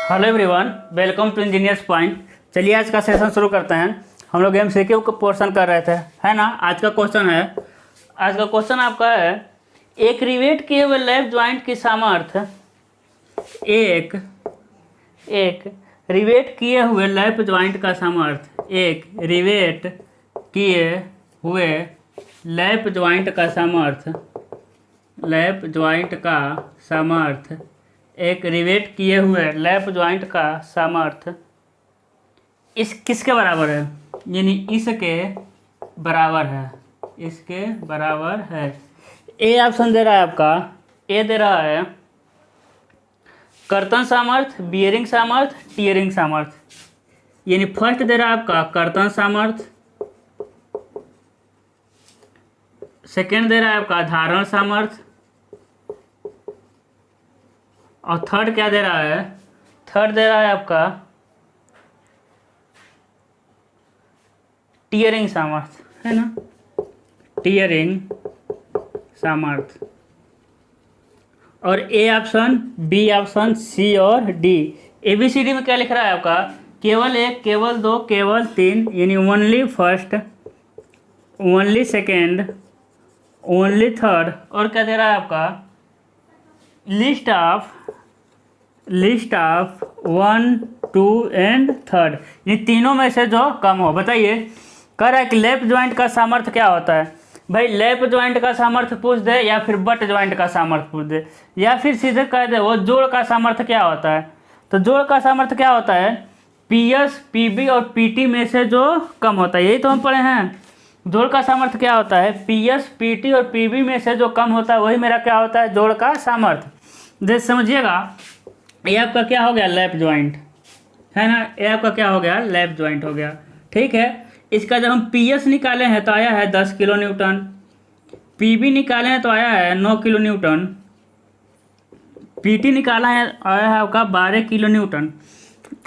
Hello everyone, welcome to engineers point. चलिए आज का सेशन शुरू करते हैं। हम लोग एमसीक्यू का पोर्शन कर रहे थे, है ना। आज का क्वेश्चन आपका है, एक रिवेट किए हुए लैप ज्वाइंट की सामर्थ्य एक रिवेट किए हुए लैप ज्वाइंट का सामर्थ्य एक रिवेट किए हुए लैप ज्वाइंट का सामर्थ्य एक रिवेट किए हुए लैप ज्वाइंट का सामर्थ्य इस किसके बराबर है, यानी इसके बराबर है। ए ऑप्शन दे रहा है आपका, ए दे रहा है कर्तन सामर्थ्य, बियरिंग सामर्थ्य, टियरिंग सामर्थ्य। यानी फर्स्ट दे रहा है आपका कर्तन सामर्थ्य, सेकेंड दे रहा है आपका धारण सामर्थ्य, और थर्ड क्या दे रहा है, थर्ड दे रहा है आपका टियरिंग सामर्थ्य, है ना, टियरिंग सामर्थ्य। और ए ऑप्शन, बी ऑप्शन, सी और डी। ABCD में क्या लिख रहा है आपका, केवल एक, केवल दो, केवल तीन, यानी only first, only second, only third. और क्या दे रहा है आपका लिस्ट ऑफ 1, 2 एंड थर्ड, ये तीनों में से जो कम हो। बताइए, कह रहा है कि लैप ज्वाइंट का सामर्थ्य क्या होता है। भाई लैप ज्वाइंट का सामर्थ्य पूछ दे, या फिर बट ज्वाइंट का सामर्थ्य पूछ दे, या फिर सीधे कह दे वो जोड़ का सामर्थ्य क्या होता है। तो जोड़ का सामर्थ्य क्या होता है, PS, PB और PT में से जो कम होता है। यही तो हम पढ़े हैं। जोड़ का सामर्थ्य क्या होता है, PS, PT और PB में से जो कम होता है वही मेरा क्या होता है, जोड़ का सामर्थ्य। जैसे समझिएगा, ये आपका क्या हो गया, लैप ज्वाइंट, है ना। ये आपका क्या हो गया, लैप ज्वाइंट हो गया। ठीक है, इसका जब हम PS निकाले हैं तो आया है 10 किलो न्यूटन, PB निकाले हैं तो आया है 9 किलो न्यूटन, PT निकाला है आया है आपका 12 किलो न्यूटन।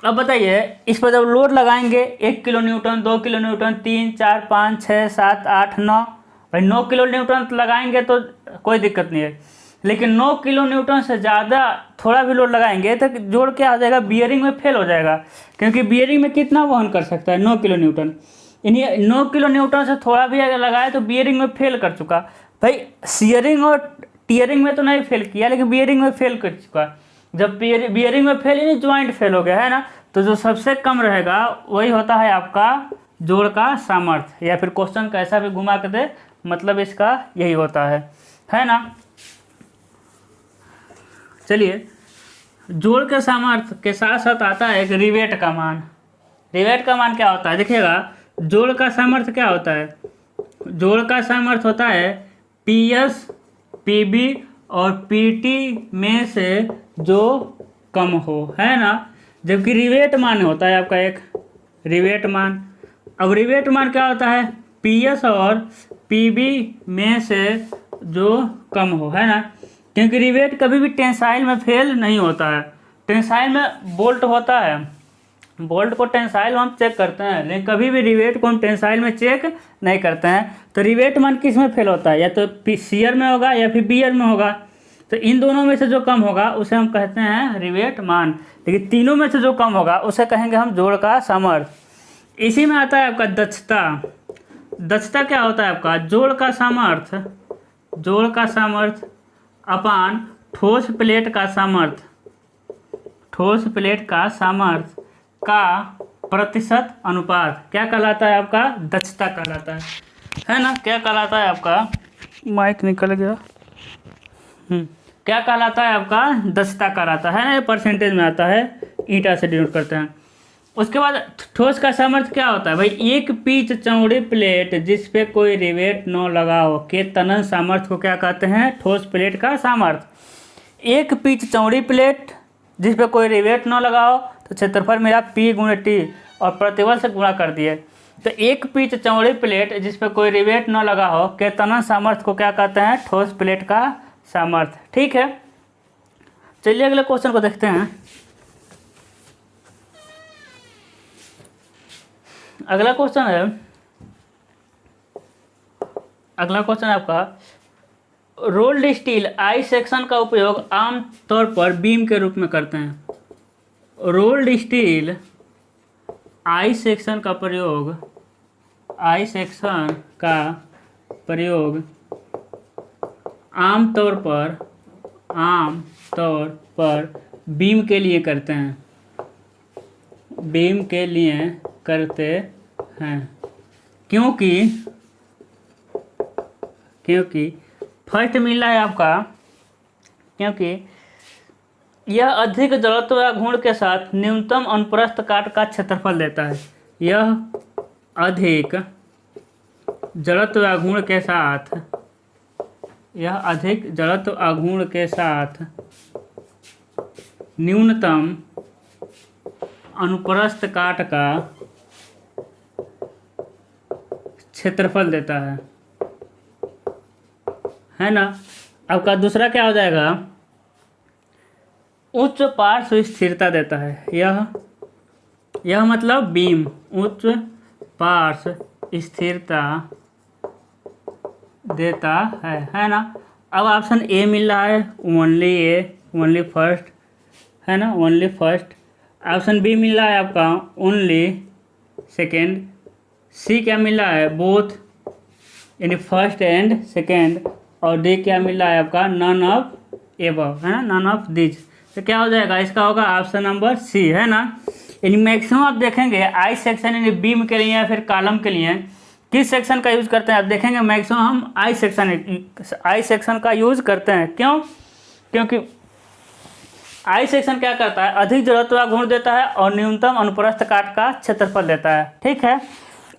अब बताइए, इस पर जब लोड लगाएंगे 1 किलो न्यूटन, 2 किलो न्यूटन, 3, 4, 5, 6, 7, 8, 9, भाई 9 किलो न्यूटन लगाएंगे तो कोई दिक्कत नहीं है। लेकिन 9 किलो न्यूटन से ज़्यादा थोड़ा भी लोड लगाएंगे तो जोड़ क्या हो जाएगा, बियरिंग में फेल हो जाएगा। क्योंकि बियरिंग में कितना वहन कर सकता है, 9 किलो न्यूटन। यानी 9 किलो न्यूटन से थोड़ा भी अगर लगाए तो बियरिंग में फेल कर चुका। भाई सियरिंग और टियरिंग में तो नहीं फेल किया, लेकिन बियरिंग में फेल कर चुका। जब बियरिंग में फेल, यानी ज्वाइंट फेल हो गया, है ना। तो जो सबसे कम रहेगा वही होता है आपका जोड़ का सामर्थ्य। या फिर क्वेश्चन कैसा भी घुमा के दे, मतलब इसका यही होता है ना। चलिए, जोड़ के सामर्थ्य के साथ साथ आता है एक रिवेट का मान। रिवेट का मान क्या होता है, देखिएगा, जोड़ का सामर्थ्य क्या होता है, जोड़ का सामर्थ्य होता है PS, PB और PT में से जो कम हो, है ना। जबकि रिवेट मान होता है आपका एक रिवेट मान। अब रिवेट मान क्या होता है, PS और PB में से जो कम हो, है ना। क्योंकि रिवेट कभी भी टेंसाइल में फेल नहीं होता है। टेंसाइल में बोल्ट होता है, बोल्ट को टेंसाइल हम चेक करते हैं, लेकिन कभी भी रिवेट को हम टेंसाइल में चेक नहीं करते हैं। तो रिवेट मान किस में फेल होता है, या तो शियर में होगा या फिर बियर में होगा। तो इन दोनों में से जो कम होगा उसे हम कहते हैं रिवेट मान। लेकिन तीनों में से जो कम होगा उसे कहेंगे हम जोड़ का सामर्थ्य। इसी में आता है आपका दक्षता। दक्षता क्या होता है आपका, जोड़ का सामर्थ्य अपान ठोस प्लेट का सामर्थ्य का प्रतिशत अनुपात क्या कहलाता है आपका, दक्षता कहलाता है ना। क्या कहलाता है आपका, माइक निकल गया, क्या कहलाता है आपका, दक्षता कहलाता है ना। ये परसेंटेज में आता है, ईटा से डिनोट करते हैं। उसके बाद ठोस का सामर्थ्य क्या होता है, भाई एक पिच चौड़ी प्लेट जिस पे कोई रिवेट न लगा हो के तनन सामर्थ्य को क्या कहते हैं, ठोस प्लेट का सामर्थ्य। एक पिच चौड़ी प्लेट जिस पे कोई रिवेट न लगा हो, तो क्षेत्रफल मेरा P गुणे T और प्रतिबल से गुणा कर दिए। तो एक पिच चौड़ी प्लेट जिस पे कोई रिवेट न लगा हो के तनन सामर्थ्य को क्या कहते हैं, ठोस प्लेट का सामर्थ्य। ठीक है, चलिए अगले क्वेश्चन को देखते हैं। अगला क्वेश्चन है आपका, रोल्ड स्टील आई सेक्शन का उपयोग आमतौर पर बीम के रूप में करते हैं। रोल्ड स्टील आई सेक्शन का प्रयोग आमतौर पर बीम के लिए करते हैं क्योंकि फर्स्ट मिल रहा है आपका, क्योंकि यह अधिक जड़त्व या घूर्ण के साथ न्यूनतम अनुप्रस्थ काट का क्षेत्रफल देता है। यह अधिक जड़त्व या घूर्ण के साथ न्यूनतम अनुप्रस्थ काट का क्षेत्रफल देता है ना। आपका दूसरा क्या हो जाएगा, उच्च पार्श्व स्थिरता देता है। यह मतलब बीम उच्च पार्श्व स्थिरता देता है ना। अब ऑप्शन ए मिल रहा है ओनली फर्स्ट, है ना, ओनली फर्स्ट। ऑप्शन बी मिल रहा है आपका ओनली सेकेंड। सी क्या मिल रहा है, बोथ यानी फर्स्ट एंड सेकेंड। और डी क्या मिल रहा है आपका, नन ऑफ एबव, है ना, नन ऑफ दिस। तो क्या हो जाएगा, इसका होगा ऑप्शन नंबर सी, है ना। यानी मैक्सिमम आप देखेंगे आई सेक्शन यानी बीम के लिए या फिर कॉलम के लिए किस सेक्शन का यूज़ करते हैं, आप देखेंगे मैक्सिमम हम आई सेक्शन का यूज़ करते हैं। क्यों? क्योंकि आई सेक्शन क्या करता है, अधिक जड़त्व का गुण देता है और न्यूनतम अनुप्रस्थ काट का क्षेत्रफल देता है, ठीक है।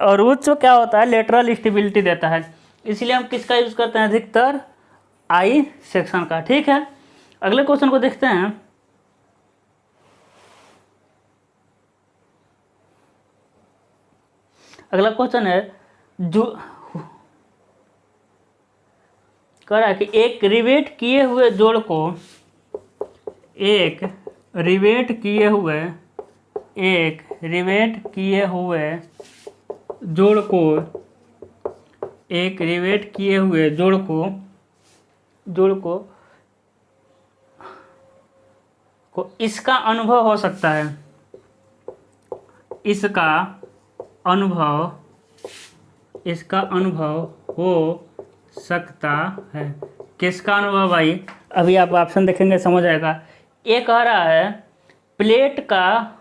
और उच्च क्या होता है, लेटरल स्टेबिलिटी देता है। इसलिए हम किसका यूज़ करते हैं, अधिकतर आई सेक्शन का, ठीक है। अगले क्वेश्चन को देखते हैं। अगला क्वेश्चन है जो कह रहा है कि एक रिवेट किए हुए जोड़ को इसका अनुभव हो सकता है, इसका अनुभव हो सकता है। किसका अनुभव भाई, अभी आप ऑप्शन देखेंगे समझ आएगा। ये कह रहा है प्लेट का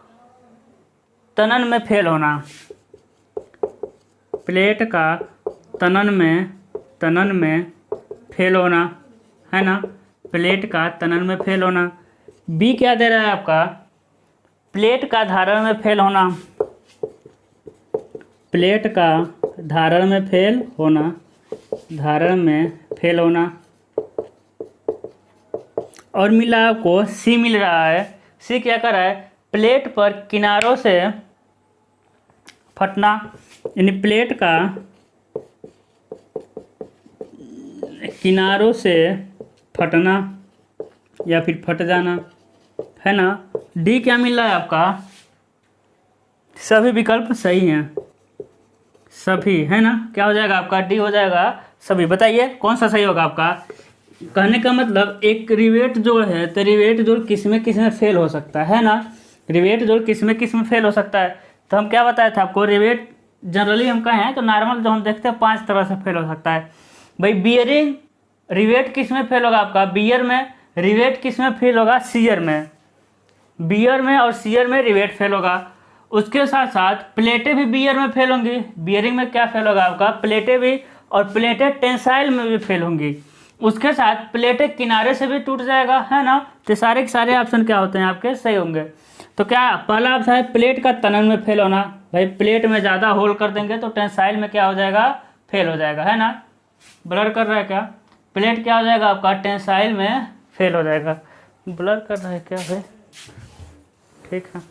तनन में फेल होना, प्लेट का तनन में फेल होना, है ना, प्लेट का तनन में फेल होना। बी क्या दे रहा है आपका, प्लेट का धारण में फेल होना, प्लेट का धारण में फेल होना। और मिला आपको सी मिल रहा है। सी क्या कर रहा है, प्लेट पर किनारों से फटना, यानी प्लेट का किनारों से फटना या फिर फट जाना, है ना। डी क्या मिल रहा है आपका, सभी विकल्प सही हैं, सभी, है ना। क्या हो जाएगा आपका, डी हो जाएगा सभी। बताइए कौन सा सही होगा आपका। कहने का मतलब एक रिवेट जोड़ है तो रिवेट जोड़ किस में फेल हो सकता है ना, रिवेट जोड़ किस में फेल हो सकता है। तो हम क्या बताया था आपको, रिवेट जनरली हम कहें तो नॉर्मल जो हम देखते हैं 5 तरह से फेल हो सकता है भाई। बियरिंग रिवेट किस में फेल होगा आपका, बियर में। रिवेट किस में फेल होगा, सीयर में। बियर में और सीयर में रिवेट फेल होगा। उसके साथ साथ प्लेटें भी बियर में फेल होंगी। बियरिंग में क्या फेल होगा आपका, प्लेटें भी, और प्लेटें टेंसाइल में भी फेल होंगी। उसके साथ प्लेटें किनारे से भी टूट जाएगा, है ना। तो सारे के सारे ऑप्शन क्या होते हैं आपके, सही होंगे। तो क्या पहला ऑप्शन है प्लेट का तनन में फेल होना। भाई प्लेट में ज़्यादा होल कर देंगे तो टेंसाइल में क्या हो जाएगा, फेल हो जाएगा, है ना। ब्लर कर रहा है क्या, प्लेट क्या हो जाएगा आपका, टेंसाइल में फेल हो जाएगा। ब्लर कर रहा है क्या है, ठीक है।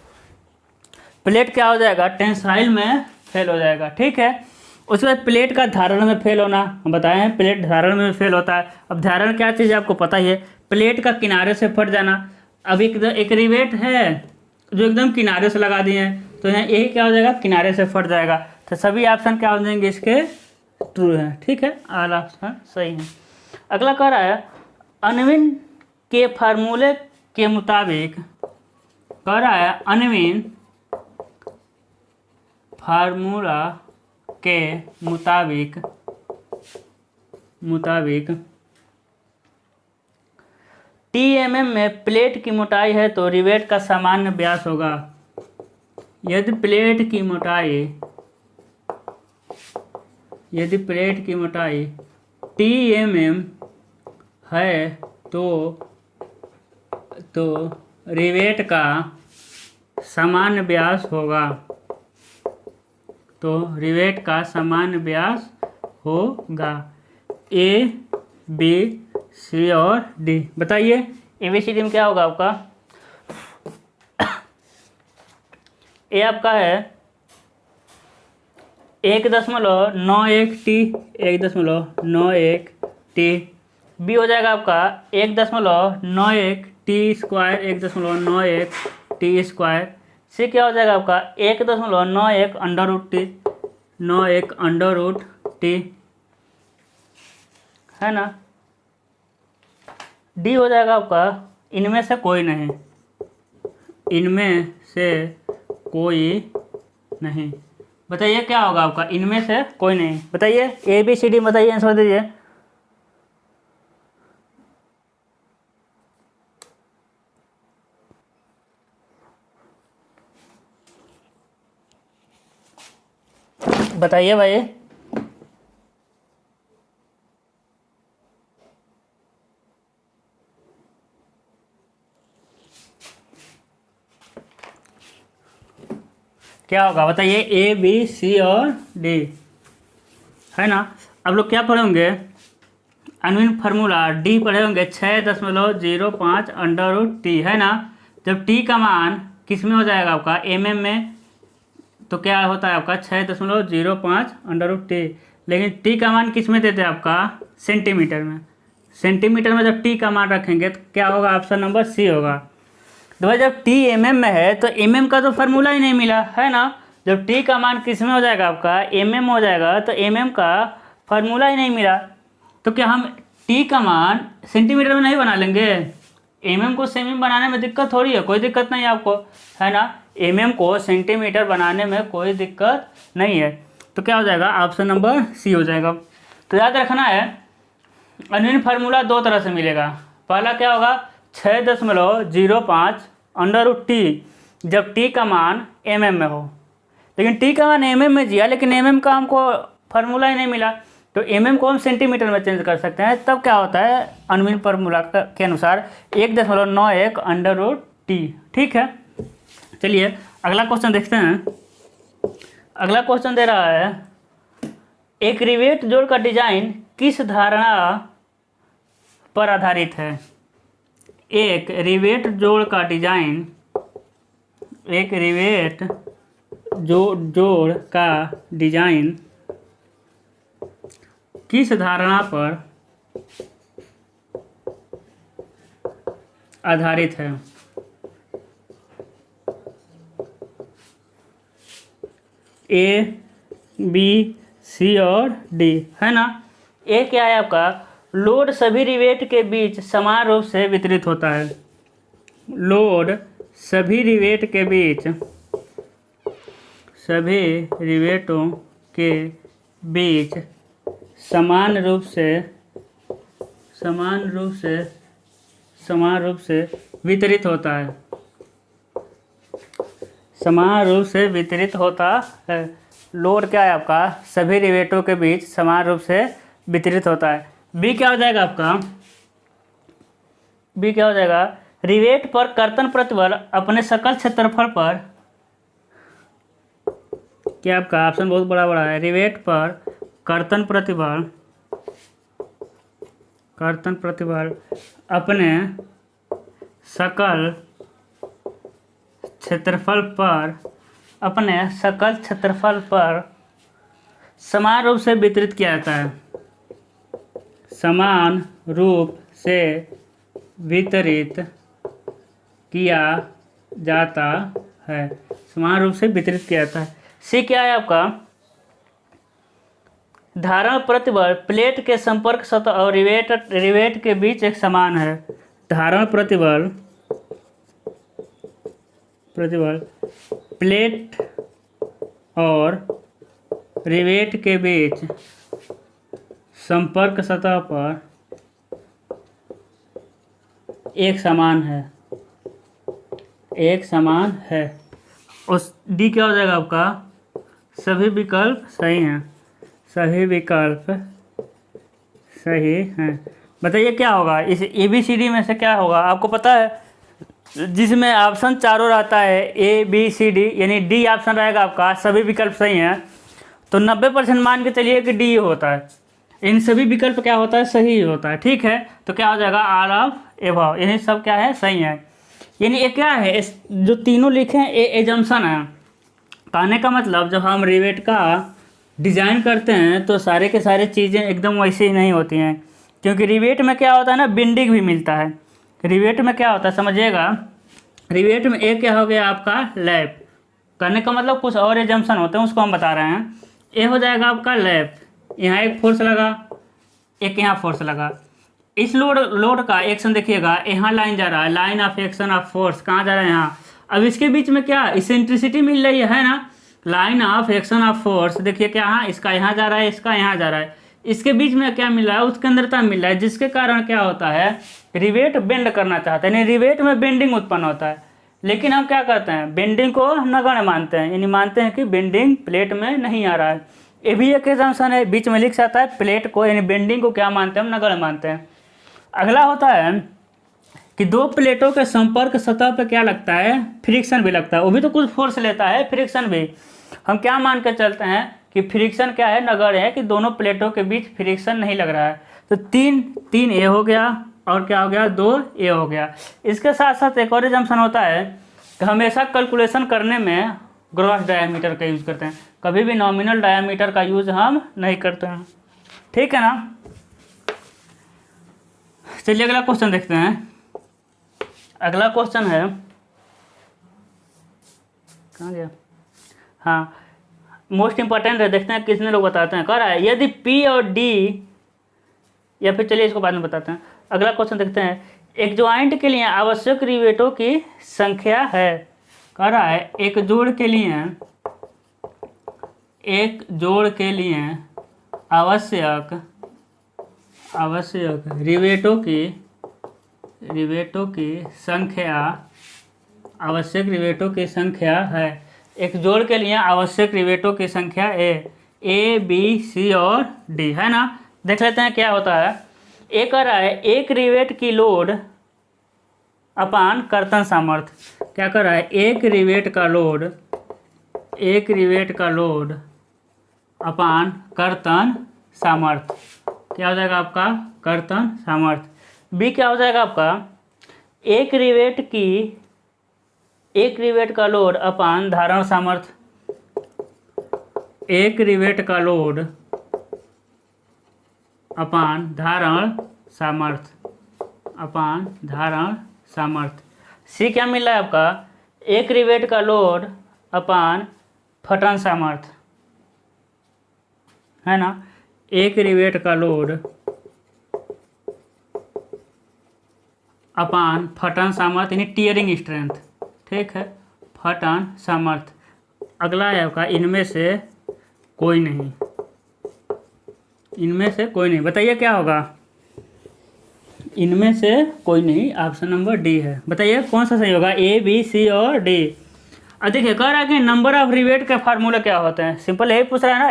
प्लेट क्या हो जाएगा, टेंसाइल में फेल हो जाएगा, ठीक है। उसके बाद प्लेट का धारण में फेल होना, हम बताए हैं प्लेट धारण में फेल होता है। अब धारण क्या चीज़ है आपको पता ही है, प्लेट का किनारे से फट जाना। अब एक रिवेट है जो एकदम किनारे से लगा दिए हैं तो यहाँ यही क्या हो जाएगा, किनारे से फट जाएगा। तो सभी ऑप्शन क्या हो जाएंगे इसके, ट्रू है, ठीक है, ऑल ऑप्शन सही है। अगला कह रहा है अनविन के फार्मूले के मुताबिक, कह रहा है अनविन फार्मूला के मुताबिक टीएमएम में प्लेट की मोटाई है तो रिवेट का सामान्य व्यास होगा। यदि प्लेट की मोटाई टीएमएम है तो रिवेट का सामान्य व्यास होगा। ए बी सी और डी। बताइए ABCD में क्या होगा आपका? ए आपका है 1.91T, 1.91T। बी हो जाएगा आपका 1.91T², 1.91T²। सी क्या हो जाएगा आपका 1.91√T है ना। डी हो जाएगा आपका इनमें से कोई नहीं। बताइए क्या होगा आपका? इनमें से कोई नहीं। बताइए ABCD बताइए, आंसर दीजिए। बताइए भाई। क्या होगा बताइए? A B C और D है ना। अब लोग क्या पढ़े होंगे? अनविन फार्मूला D पढ़े होंगे 6.05 √T है ना। जब T का मान किस में हो जाएगा आपका? mm में, तो क्या होता है आपका 6.05 √T। लेकिन T का मान किस में देते हैं आपका? सेंटीमीटर में। सेंटीमीटर में जब T का मान रखेंगे तो क्या होगा? ऑप्शन नंबर सी होगा। तो भाई जब T mm में है तो mm का तो फार्मूला ही नहीं मिला है ना। जब T का मान किस में हो जाएगा आपका? mm हो जाएगा, तो mm का फार्मूला ही नहीं मिला। तो क्या हम T का मान सेंटीमीटर में नहीं बना लेंगे? mm को सेमी बनाने में दिक्कत थोड़ी है, कोई दिक्कत नहीं है आपको, है ना। mm को सेंटीमीटर बनाने में कोई दिक्कत नहीं है। तो क्या हो जाएगा? ऑप्शन नंबर सी हो जाएगा। तो याद रखना है अनविन फार्मूला दो तरह से मिलेगा। पहला क्या होगा? 6.05 √T जब T का मान mm में हो। लेकिन T का मान mm में दिया, लेकिन mm का हमको फार्मूला ही नहीं मिला। तो mm को हम सेंटीमीटर में चेंज कर सकते हैं। तब क्या होता है? अनविन फार्मूला के अनुसार 1.91 √T। ठीक है, चलिए अगला क्वेश्चन देखते हैं। अगला क्वेश्चन दे रहा है एक रिवेट जोड़ का डिजाइन किस धारणा पर आधारित है? एक रिवेट जोड़ का डिजाइन किस धारणा पर आधारित है? A B C और D है ना। ए क्या है आपका? लोड सभी रिवेट के बीच समान रूप से वितरित होता है। लोड सभी रिवेटों के बीच समान रूप से वितरित होता है। समान रूप से वितरित होता है। लोड क्या है आपका? सभी रिवेटों के बीच समान रूप से वितरित होता है। बी क्या हो जाएगा आपका? बी क्या हो जाएगा? रिवेट पर कर्तन प्रतिबल अपने सकल क्षेत्रफल पर, क्या आपका ऑप्शन बहुत बड़ा बड़ा है। रिवेट पर कर्तन प्रतिबल अपने सकल क्षेत्रफल पर समान रूप से वितरित किया जाता है। समान रूप से वितरित किया जाता है। समान रूप से वितरित किया जाता है। सी क्या है आपका? धारण प्रतिबल प्लेट के संपर्क सतह और रिवेट के बीच एक समान है। धारण प्रतिबल प्रतिबल प्लेट और रिवेट के बीच संपर्क सतह पर एक समान है। उस डी क्या हो जाएगा आपका, सभी विकल्प सही हैं, सही विकल्प सही हैं। बताइए क्या होगा इस ABCD में से, क्या होगा आपको पता है। जिसमें ऑप्शन चारों रहता है ABCD, यानी डी ऑप्शन रहेगा आपका, सभी विकल्प सही हैं, तो 90% मान के चलिए कि डी होता है। इन सभी विकल्प क्या होता है, सही होता है। ठीक है, तो क्या हो जाएगा ऑल ऑफ एबव, यानी सब क्या है, सही है। यानी ये क्या है, जो तीनों लिखे हैं ये एजम्पशन है। कहने का मतलब जब हम रिवेट का डिज़ाइन करते हैं तो सारे के सारे चीज़ें एकदम वैसे ही नहीं होती हैं, क्योंकि रिवेट में क्या होता है ना, बेंडिंग भी मिलता है। रिवेट में क्या होता है समझिएगा, रिवेट में एक क्या हो गया आपका लैप, कहने का मतलब कुछ और एजम्पशन होते हैं उसको हम बता रहे हैं। ये हो जाएगा आपका लैप, यहाँ एक फोर्स लगा, एक यहाँ फोर्स लगा। इस लोड का एक्शन देखिएगा, यहाँ लाइन जा रहा है, line of action of force कहाँ जा रहा है, यहाँ। अब इसके बीच में क्या इसेंट्रिसिटी मिल रही है ना, line of action of force देखिए क्या, हाँ इसका यहाँ जा रहा है, इसका यहाँ जा रहा है, इसके बीच में क्या मिल रहा है, उत्केंद्रता मिल रहा है, जिसके कारण क्या होता है, रिवेट बेंड करना चाहता है, यानी रिवेट में बेंडिंग उत्पन्न होता है। लेकिन हम क्या करते हैं, बेंडिंग को नगण्य मानते हैं, यानी मानते हैं कि बेंडिंग प्लेट में नहीं आ रहा है। ये भी एक एजम्पशन है, बीच में लिख सकता है प्लेट को, यानी बेंडिंग को क्या मानते हैं, हम नगण्य मानते हैं। अगला होता है कि दो प्लेटों के संपर्क सतह पर क्या लगता है, फ्रिक्शन भी लगता है, वो भी तो कुछ फोर्स लेता है, फ्रिक्शन भी। हम क्या मान के चलते हैं कि फ्रिक्शन क्या है, नगण्य है, कि दोनों प्लेटों के बीच फ्रिक्शन नहीं लग रहा है। तो तीन ए हो गया, और क्या हो गया, 2A हो गया। इसके साथ साथ एक और एजम्पशन होता है कि हमेशा कैलकुलेशन करने में ग्रॉस डायमीटर का यूज़ करते हैं, कभी भी नॉमिनल डायमीटर का यूज़ हम नहीं करते हैं। ठीक है ना। चलिए अगला क्वेश्चन देखते हैं। अगला क्वेश्चन है, कहाँ गया, हाँ मोस्ट इंपॉर्टेंट है, देखते हैं कितने लोग बताते हैं। कह रहा है यदि P और D, या फिर चलिए इसको बाद में बताते हैं। अगला क्वेश्चन देखते हैं, एक ज्वाइंट के लिए आवश्यक रिवेटों की संख्या है। कह रहा है एक जोड़ के लिए आवश्यक रिवेटों की संख्या, आवश्यक रिवेटों की संख्या है। एक जोड़ के लिए आवश्यक रिवेटों की संख्या A, B, C और D है ना। देख लेते हैं क्या होता है। एक कह रहा है एक रिवेट की लोड अपान कर्तन सामर्थ्य। क्या कर रहा है, एक रिवेट का लोड अपान कर्तन सामर्थ्य, क्या हो जाएगा आपका, कर्तन सामर्थ्य। बी क्या हो जाएगा आपका, एक रिवेट का लोड अपान धारण सामर्थ्य, एक रिवेट का लोड अपान धारण सामर्थ्य। सी क्या मिल रहा है आपका, एक रिवेट का लोड अपान फटन सामर्थ्य, है ना। एक रिवेट का लोड अपान फटन सामर्थ्य, यानी टीयरिंग स्ट्रेंथ। ठीक है, फटन सामर्थ्य। अगला है आपका इनमें से कोई नहीं, बताइए क्या होगा, इनमें से कोई नहीं, ऑप्शन नंबर डी है। बताइए कौन सा सही होगा, A, B, C और D। अब देखिए कह रहा है कि नंबर ऑफ रिवेट के फार्मूला क्या होते हैं, सिंपल यही पूछ रहा है ना।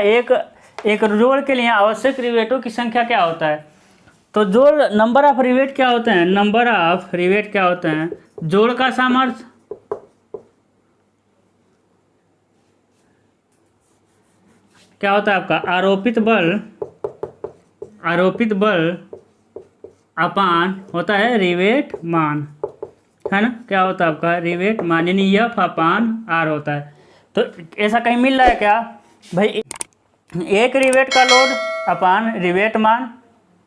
एक जोड़ के लिए आवश्यक रिवेटों की संख्या क्या होता है, तो जोड़ नंबर ऑफ रिवेट क्या होते हैं, जोड़ का सामर्थ्य क्या होता है आपका, आरोपित बल अपान होता है रिवेट मान, है ना। क्या होता है आपका, रिवेट मान, यानी F अपान R होता है। तो ऐसा कहीं मिल रहा है क्या भाई, एक रिवेट का लोड अपान रिवेट मान,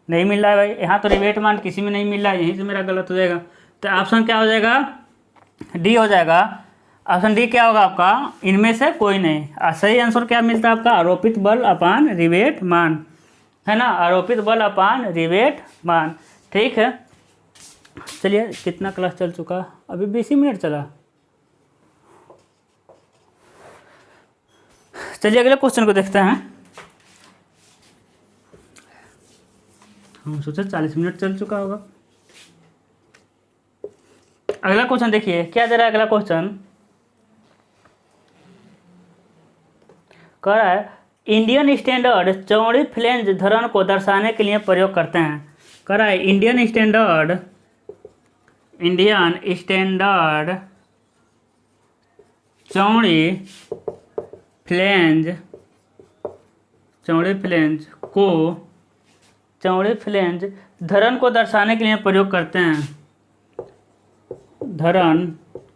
नहीं मिल रहा है भाई। यहाँ तो रिवेट मान किसी में नहीं मिल रहा है, यहीं से मेरा गलत हो जाएगा। तो ऑप्शन क्या हो जाएगा, डी हो जाएगा। ऑप्शन डी क्या होगा आपका, इनमें से कोई नहीं। सही आंसर क्या मिलता है आपका, आरोपित बल अपान रिवेट मान, है ना, आरोपित बल अपान रिवेट मान। ठीक है, चलिए कितना क्लास चल चुका, अभी 20 मिनट चला। चलिए अगले क्वेश्चन को देखते हैं। हम सोचे 40 मिनट चल चुका होगा। अगला क्वेश्चन देखिए क्या दे रहा है। अगला क्वेश्चन कह रहा है इंडियन स्टैंडर्ड चौड़ी फ्लेंज धरण को दर्शाने के लिए प्रयोग करते हैं। कह रहा है इंडियन स्टैंडर्ड चौड़ी फ्लेंज धरण को दर्शाने के लिए प्रयोग करते हैं। धरण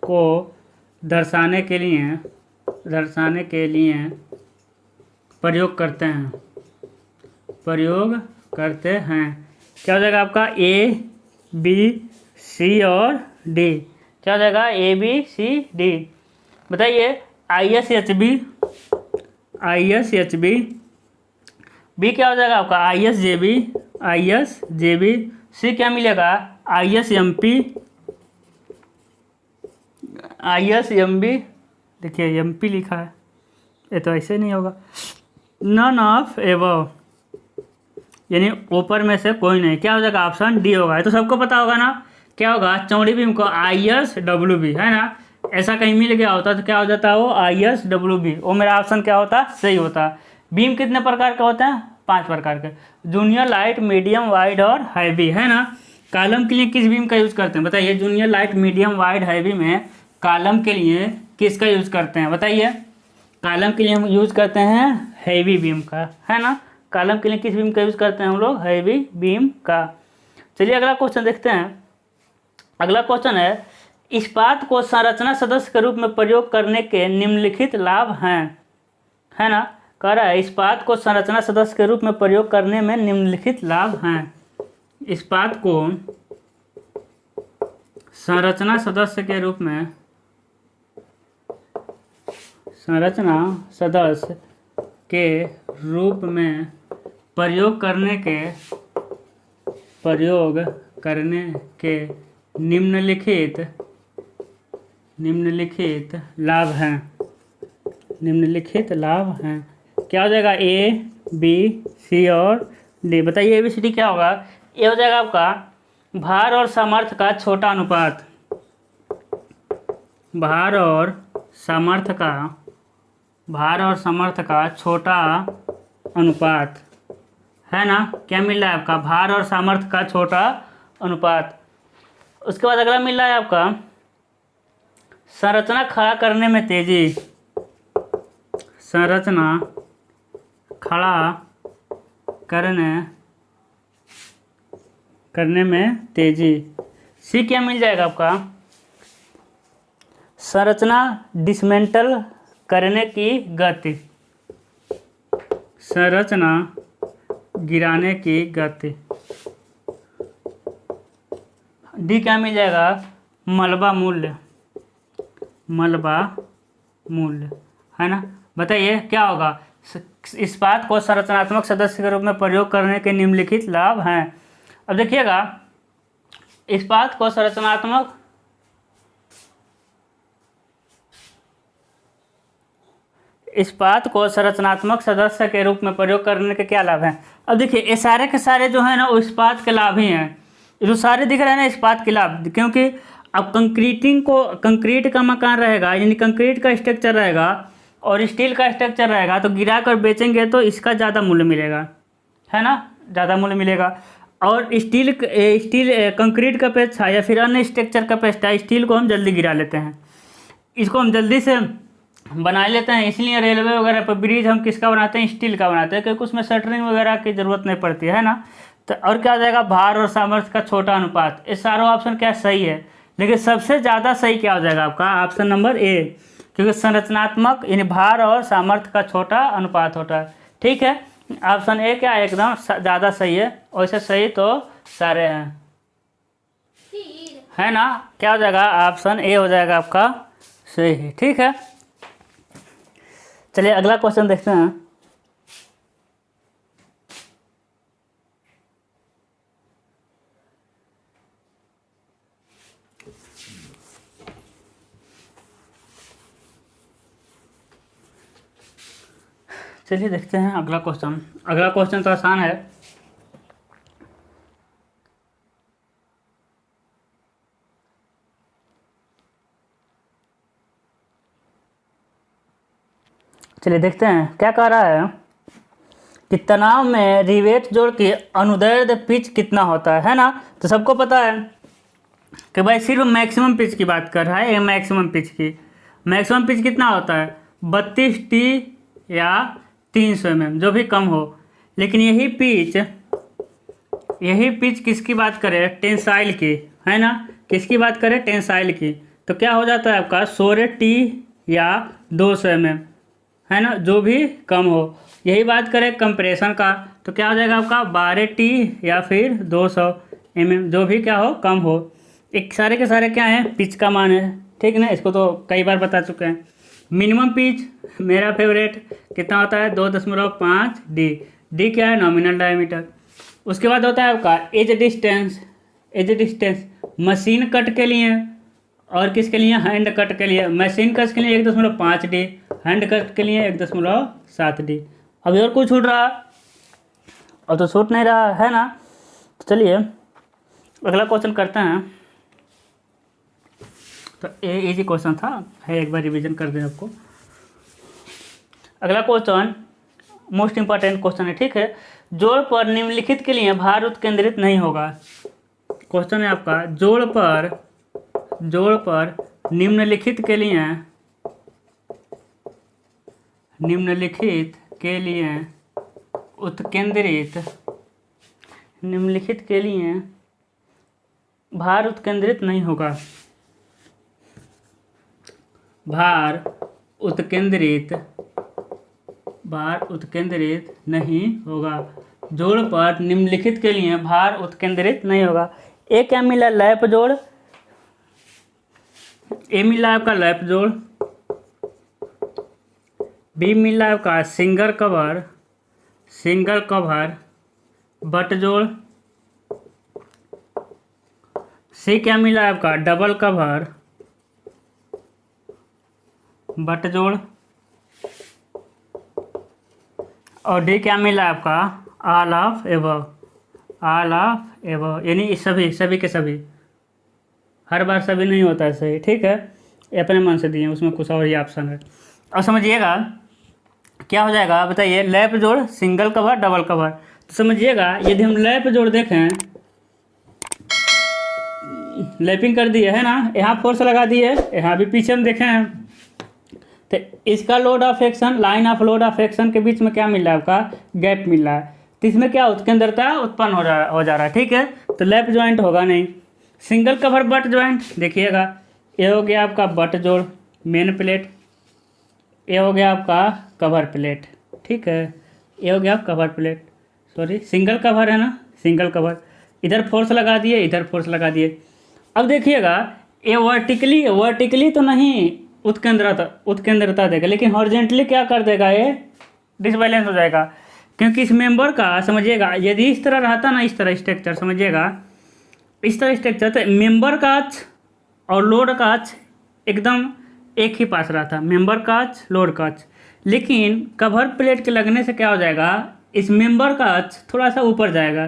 को दर्शाने के लिए प्रयोग करते हैं। क्या हो जाएगा आपका ए बी सी और डी। क्या हो जाएगा ए बी सी डी। बताइए I S H B B क्या हो जाएगा आपका आई एस जे बी। सी क्या मिलेगा आई एस एम बी। देखिए एम पी लिखा है, ये तो ऐसे नहीं होगा। नन ऑफ एबव यानी ऊपर में से कोई नहीं। क्या हो जाएगा ऑप्शन डी होगा। ये तो सबको पता होगा ना। क्या होगा चौड़ी बीम को आई एस डब्ल्यू बी है ना। ऐसा कहीं मिल गया होता तो क्या हो जाता है वो आई एस डब्ल्यू बी। वो मेरा ऑप्शन क्या होता सही होता। बीम कितने प्रकार के होते हैं 5 प्रकार के। जूनियर लाइट मीडियम वाइड और हैवी है ना। कॉलम के लिए किस बीम का यूज करते हैं बताइए। Junior light medium wide heavy में कॉलम के लिए किसका यूज करते हैं बताइए। कॉलम के लिए हम यूज करते हैं हैवी बीम का है ना। कॉलम के लिए किस बीम का यूज करते हैं हम लोग हैवी बीम का। चलिए अगला क्वेश्चन देखते हैं। अगला क्वेश्चन है इस्पात को संरचना सदस्य के रूप में प्रयोग करने के निम्नलिखित लाभ हैं है ना। कह रहा है इस्पात को संरचना सदस्य के रूप में प्रयोग करने में निम्नलिखित लाभ हैं। इस्पात को संरचना सदस्य के रूप में प्रयोग करने के निम्नलिखित लाभ हैं। क्या हो जाएगा ए बी सी और डी। बताइए ए बी सी डी क्या होगा। ए हो जाएगा आपका भार और सामर्थ्य का छोटा अनुपात। भार और सामर्थ्य का छोटा अनुपात है ना। क्या मिल रहा है आपका भार और सामर्थ्य का छोटा अनुपात। उसके बाद अगला मिल रहा है आपका संरचना खड़ा करने में तेजी। संरचना खड़ा करने में तेजी। सी क्या मिल जाएगा आपका संरचना डिसमेंटल करने की गति। संरचना गिराने की गति। डी क्या मिल जाएगा मलबा मूल्य है ना। बताइए क्या होगा इस्पात को संरचनात्मक सदस्य के रूप में प्रयोग करने के निम्नलिखित लाभ हैं। अब देखिएगा इस्पात को संरचनात्मक सदस्य के रूप में प्रयोग करने के क्या लाभ हैं। अब देखिए ये सारे के सारे जो है ना वो इस्पात के लाभ ही हैं। जो सारे दिख रहे हैं ना इस्पात के लाभ। क्योंकि अब कंक्रीट का मकान रहेगा यानी कंक्रीट का स्ट्रक्चर रहेगा और स्टील का स्ट्रक्चर रहेगा तो गिरा कर बेचेंगे तो इसका ज़्यादा मूल्य मिलेगा है ना। ज़्यादा मूल्य मिलेगा। और स्टील कंक्रीट का अपेक्षा या फिर अन्य स्ट्रक्चर का अपेक्षा स्टील को हम जल्दी गिरा लेते हैं। इसको हम जल्दी से बना लेते हैं। इसलिए रेलवे वगैरह पर ब्रिज हम किसका बनाते हैं स्टील का बनाते हैं क्योंकि उसमें शटरिंग वगैरह की ज़रूरत नहीं पड़ती है ना। तो और क्या हो जाएगा भार और सामर्थ्य का छोटा अनुपात। ये सारा ऑप्शन क्या सही है। लेकिन सबसे ज़्यादा सही क्या हो जाएगा आपका ऑप्शन नंबर ए। क्योंकि संरचनात्मक यानी भार और सामर्थ्य का छोटा अनुपात होता है। ठीक है ऑप्शन ए क्या एकदम ज़्यादा सही है। वैसे सही तो सारे हैं है ना। क्या हो जाएगा ऑप्शन ए हो जाएगा आपका सही। ठीक है चलिए अगला क्वेश्चन देखते हैं। चलिए देखते हैं अगला क्वेश्चन। अगला क्वेश्चन तो आसान है। चलिए देखते हैं क्या कह रहा है कि तनाव में रिवेट जोड़ की अनुदैर्ध्य पिच कितना होता है ना। तो सबको पता है कि भाई सिर्फ मैक्सिमम पिच की बात कर रहा है। ये मैक्सिमम पिच की, मैक्सिमम पिच कितना होता है 32T या 300 mm, जो भी कम हो। लेकिन यही पिच किसकी बात करें, टेंसाइल की, है ना। किसकी बात करें, टेंसाइल की। तो क्या हो जाता है आपका 16T या 200 mm, है ना, जो भी कम हो। यही बात करें कंप्रेशन का तो क्या हो जाएगा आपका 12T या फिर 200 mm, जो भी क्या हो कम हो। एक सारे के सारे क्या हैं, पिच का मान है, ठीक ना। इसको तो कई बार बता चुके हैं। मिनिमम पिच मेरा फेवरेट कितना होता है 2.5 डी। डी क्या है, नॉमिनल डायमीटर। उसके बाद होता है आपका edge distance. Edge distance machine cut के लिए और किसके लिए, हैंड कट के लिए। मशीन कट के लिए 1.5 डी, हैंड कट के लिए 1.7 डी। अभी और कुछ छूट रहा, और तो छूट नहीं रहा है ना। तो चलिए अगला क्वेश्चन करते हैं। तो ये इजी क्वेश्चन था, है, एक बार रिवीजन कर दें आपको। अगला क्वेश्चन मोस्ट इंपॉर्टेंट क्वेश्चन है, ठीक है। जोड़ पर निम्नलिखित के लिए भार उत्केंद्रित नहीं होगा। क्वेश्चन है आपका जोड़ पर निम्नलिखित के लिए उत्केंद्रित, निम्नलिखित के लिए भार उत्केंद्रित नहीं होगा। भार उत्केंद्रित नहीं होगा। जोड़ पर निम्नलिखित के लिए भार उत्केंद्रित नहीं होगा। ए क्या मिला, लैप जोड़। ए मिला आपका लैप जोड़। बी मिला आपका सिंगल कवर बट जोड़। सी क्या मिला आपका डबल कवर बट जोड़। और डी क्या मिला आपका ऑल ऑफ एबव, यानी सभी के सभी। हर बार सभी नहीं होता है सही, ठीक है। ये अपने मन से दिए, उसमें कुछ और ही ऑप्शन है। और समझिएगा क्या हो जाएगा, बताइए। लैप जोड़, सिंगल कवर, डबल कवर। तो समझिएगा यदि हम लैप जोड़ देखें, लैपिंग कर दिए है ना, यहाँ फोर्स लगा दिए, यहाँ भी पीछे हम देखें हैं, तो इसका load of action, line of load of action के बीच में क्या मिल रहा है आपका, गैप मिल रहा है। तो इसमें क्या उत्केंद्रता उत्पन्न हो जा रहा है, ठीक है। तो लैप ज्वाइंट होगा नहीं। सिंगल कवर बट ज्वाइंट, देखिएगा ये हो गया आपका बट जोड़ मेन प्लेट, ये हो गया आपका कवर प्लेट, ठीक है। ये हो गया cover plate, sorry single cover है ना, सिंगल कवर। इधर फोर्स लगा दिए, इधर फोर्स लगा दिए। अब देखिएगा ये वर्टिकली तो नहीं उत्केंद्रता देगा, लेकिन हॉरिजॉन्टली क्या कर देगा, ये डिसबैलेंस हो जाएगा। क्योंकि इस मेंबर का समझिएगा, यदि इस तरह रहता ना, इस तरह स्ट्रक्चर, समझिएगा इस तरह स्ट्रक्चर, तो मेंबर का अक्ष और लोड का अक्ष एकदम एक ही पास रहा था, मेंबर का अक्ष, लोड का अक्ष। लेकिन कवर प्लेट के लगने से क्या हो जाएगा, इस मेंबर का अक्ष थोड़ा सा ऊपर जाएगा,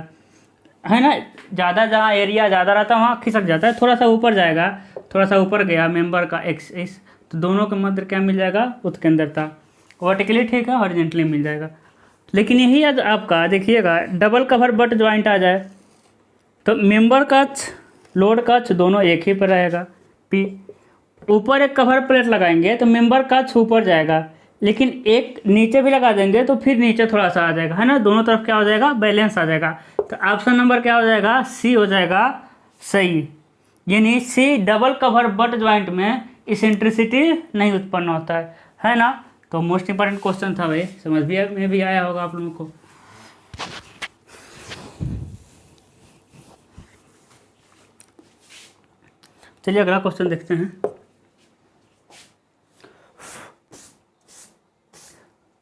है ना। ज़्यादा जहाँ एरिया ज़्यादा रहता है वहाँ खिसक जाता है, थोड़ा सा ऊपर जाएगा, थोड़ा सा ऊपर गया मेंबर का एक्सिस, तो दोनों के मध्य क्या मिल जाएगा, उत्केंद्रता। वर्टिकली ठीक है, हॉरिजॉन्टली मिल जाएगा। लेकिन यही आपका देखिएगा डबल कवर बट ज्वाइंट आ जाए तो मेंबर का अक्ष, लोड का अक्ष दोनों एक ही पर रहेगा, पी। ऊपर एक कवर प्लेट लगाएंगे तो मेंबर का अक्ष ऊपर जाएगा, लेकिन एक नीचे भी लगा देंगे तो फिर नीचे थोड़ा सा आ जाएगा, है ना। दोनों तरफ क्या हो जाएगा, बैलेंस आ जाएगा। तो ऑप्शन नंबर क्या हो जाएगा, सी हो जाएगा सही। यानी see double cover butt joint में इसेंट्रिसिटी नहीं उत्पन्न होता है ना। तो मोस्ट इंपॉर्टेंट क्वेश्चन था भाई, समझ में भी आया होगा आप लोगों को। चलिए अगला क्वेश्चन देखते हैं।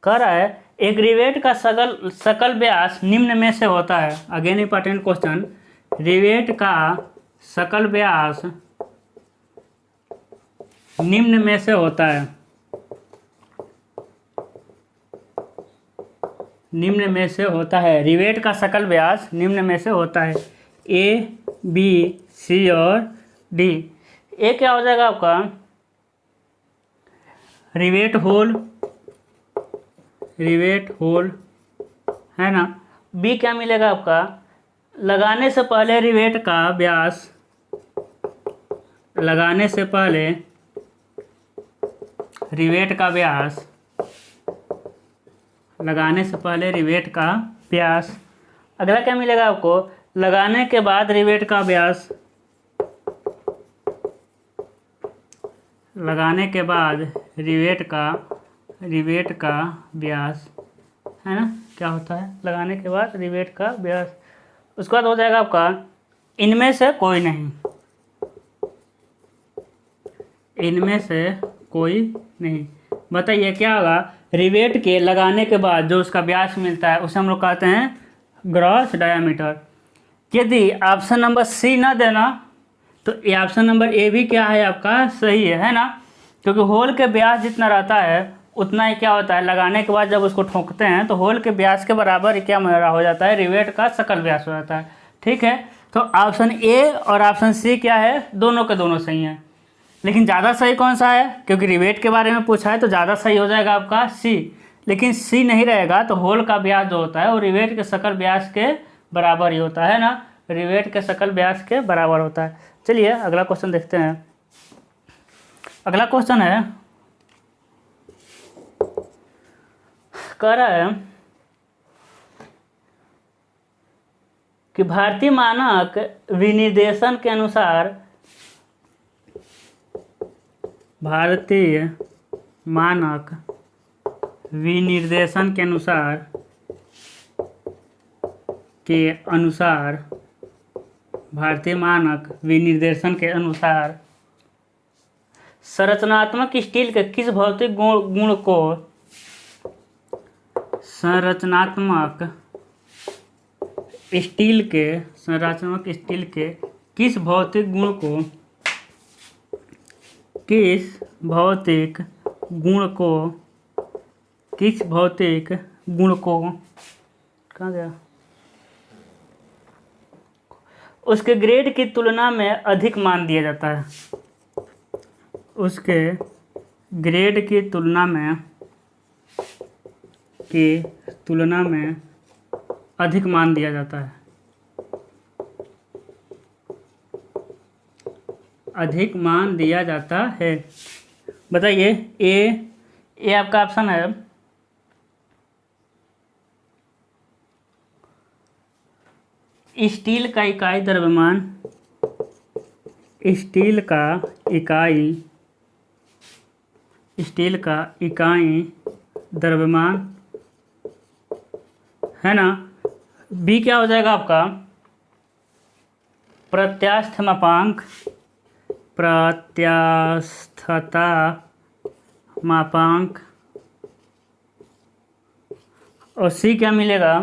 कह रहा है एक रिवेट का सकल व्यास निम्न में से होता है। अगेन इंपॉर्टेंट क्वेश्चन, रिवेट का सकल व्यास निम्न में से होता है। निम्न में से होता है, रिवेट का सकल व्यास निम्न में से होता है, ए, बी, सी और डी। ए क्या हो जाएगा आपका रिवेट होल है ना। बी क्या मिलेगा आपका लगाने से पहले रिवेट का व्यास, लगाने से पहले रिवेट का व्यास, लगाने से पहले रिवेट का व्यास। अगला क्या मिलेगा आपको लगाने के बाद रिवेट का व्यास, लगाने के बाद रिवेट का व्यास है ना। क्या होता है लगाने के बाद रिवेट का व्यास। उसके बाद हो जाएगा आपका इनमें से कोई नहीं, इनमें से कोई नहीं। बताइए क्या होगा रिवेट के लगाने के बाद जो उसका व्यास मिलता है उसे हम लोग कहते हैं ग्रॉस डायामीटर। यदि ऑप्शन नंबर सी ना देना तो ये ऑप्शन नंबर ए भी क्या है आपका सही है ना, क्योंकि होल के व्यास जितना रहता है उतना ही क्या होता है लगाने के बाद जब उसको ठोकते हैं तो होल के व्यास के बराबर क्या हो जाता है रिवेट का सकल व्यास हो जाता है। ठीक है, तो ऑप्शन ए और ऑप्शन सी क्या है दोनों के दोनों सही हैं, लेकिन ज़्यादा सही कौन सा है क्योंकि रिवेट के बारे में पूछा है तो ज़्यादा सही हो जाएगा आपका सी। लेकिन सी नहीं रहेगा तो होल का व्यास जो होता है वो रिवेट के सकल व्यास के बराबर ही होता है ना, रिवेट के सकल व्यास के बराबर होता है। चलिए अगला क्वेश्चन देखते हैं। अगला क्वेश्चन है कह रहा है कि भारतीय मानक विनिर्देशन के अनुसार, भारतीय मानक विनिर्देशन के अनुसार भारतीय मानक विनिर्देशन के अनुसार संरचनात्मक स्टील के किस भौतिक गुण को, संरचनात्मक स्टील के किस भौतिक गुण को कहाँ गया उसके ग्रेड की तुलना में अधिक मान दिया जाता है, उसके ग्रेड की तुलना में अधिक मान दिया जाता है, अधिक मान दिया जाता है। बताइए ए आपका ऑप्शन है स्टील का इकाई द्रव्यमान, स्टील का इकाई द्रव्यमान है ना। बी क्या हो जाएगा आपका प्रत्यास्थता मापांक। और सी क्या मिलेगा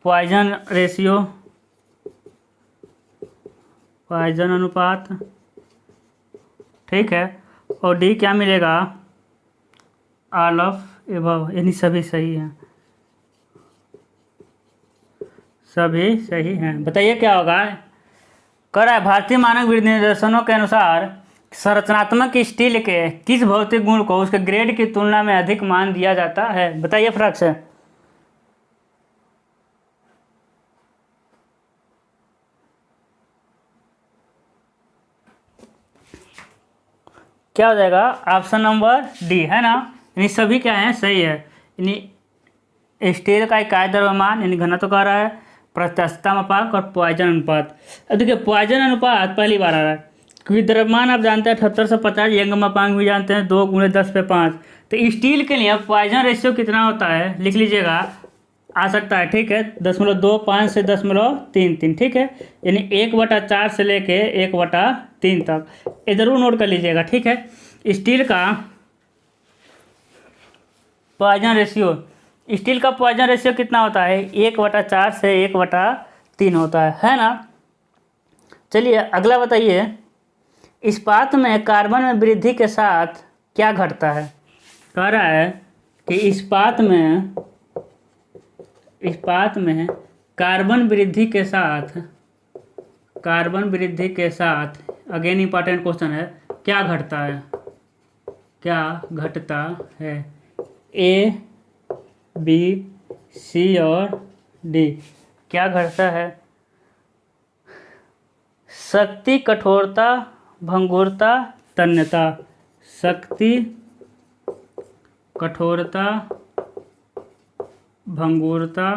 पॉइजन रेशियो, पॉइजन अनुपात। ठीक है, और डी क्या मिलेगा ऑल ऑफ एबव, यानी सभी सही हैं, सभी सही हैं। बताइए क्या होगा कह रहा है भारतीय मानक विनिर्देशनों के अनुसार संरचनात्मक स्टील के किस भौतिक गुण को उसके ग्रेड की तुलना में अधिक मान दिया जाता है। बताइए फटाक से। क्या हो जाएगा ऑप्शन नंबर डी है ना, यानी सभी क्या हैं सही है। यानी स्टील का इकाई द्रव्यमान यानी घनत्व कह रहा है, प्रत्यास्थता मापांक और पॉइजन अनुपात। अब देखिए पॉइजन अनुपात पहली बार आ रहा है क्योंकि द्रव्यमान आप जानते हैं 78 से 50, यंग मापांक भी जानते हैं 2 × 10⁵ तो स्टील के लिए पॉइजन रेशियो कितना होता है लिख लीजिएगा, आ सकता है। ठीक है 0.25 से 0.33। ठीक है, यानी 1/4 से लेके 1/3 तक, ये जरूर नोट कर लीजिएगा। ठीक है, स्टील का पॉइजन रेशियो, स्टील का पॉइजन रेशियो कितना होता है 1/4 से 1/3 होता है ना। चलिए अगला बताइए इस्पात में कार्बन में वृद्धि के साथ क्या घटता है। कह रहा है कि इस्पात में इस्पात में कार्बन वृद्धि के साथ अगेन इंपॉर्टेंट क्वेश्चन है, क्या घटता है? ए, बी, सी और डी। क्या घटता है? शक्ति, कठोरता, भंगुरता, तन्यता। शक्ति, कठोरता, भंगुरता,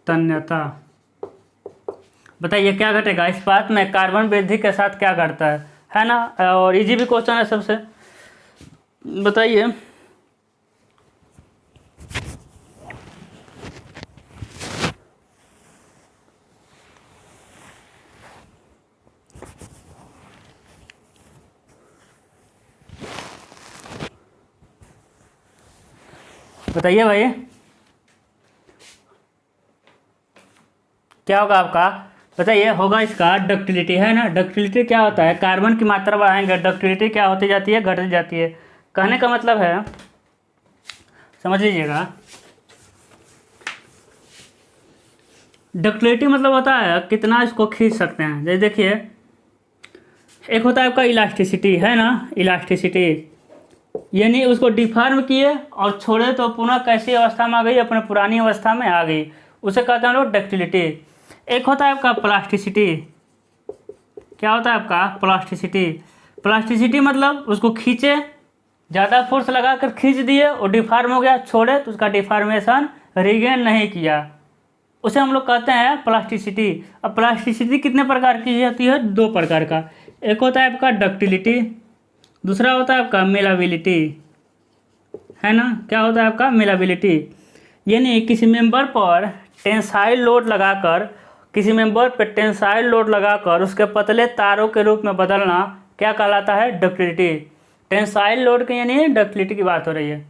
तन्यता। बताइए क्या घटेगा? इस्पात में कार्बन वृद्धि के साथ क्या घटता है ना? और इजी भी क्वेश्चन है सबसे, बताइए। बताइए भाई, क्या होगा आपका? बताइए। होगा इसका डक्टिलिटी, है ना? डक्टिलिटी क्या होता है? कार्बन की मात्रा बढ़ाएंगे, डक्टिलिटी क्या होती जाती है? घट जाती है। कहने का मतलब है, समझ लीजिएगा, डक्टिलिटी मतलब होता है कितना इसको खींच सकते हैं। जैसे देखिए, एक होता है आपका इलास्टिसिटी, है ना? इलास्टिसिटी यानी उसको डिफॉर्म किए और छोड़े तो पुनः कैसी अवस्था में आ गई? अपने पुरानी अवस्था में आ गई, उसे कहते हैं लोग डक्टिलिटी। एक होता है आपका प्लास्टिसिटी। क्या होता है आपका? प्लास्टिसिटी। प्लास्टिसिटी मतलब उसको खींचे, ज़्यादा फोर्स लगाकर खींच दिए और डिफॉर्म हो गया, छोड़े तो उसका डिफॉर्मेशन रिगेन नहीं किया, उसे हम लोग कहते हैं प्लास्टिसिटी। अब प्लास्टिसिटी कितने प्रकार की होती है? 2 प्रकार का। एक होता है आपका डक्टिलिटी, दूसरा होता है आपका मेलाबिलिटी, है ना? क्या होता है आपका? मेलाबिलिटी। यानी किसी मेंबर पर टेंसाइल लोड लगाकर उसके पतले तारों के रूप में बदलना क्या कहलाता है? डक्टिलिटी। टेंसाइल लोड के यानी डक्टिलिटी की बात हो रही है।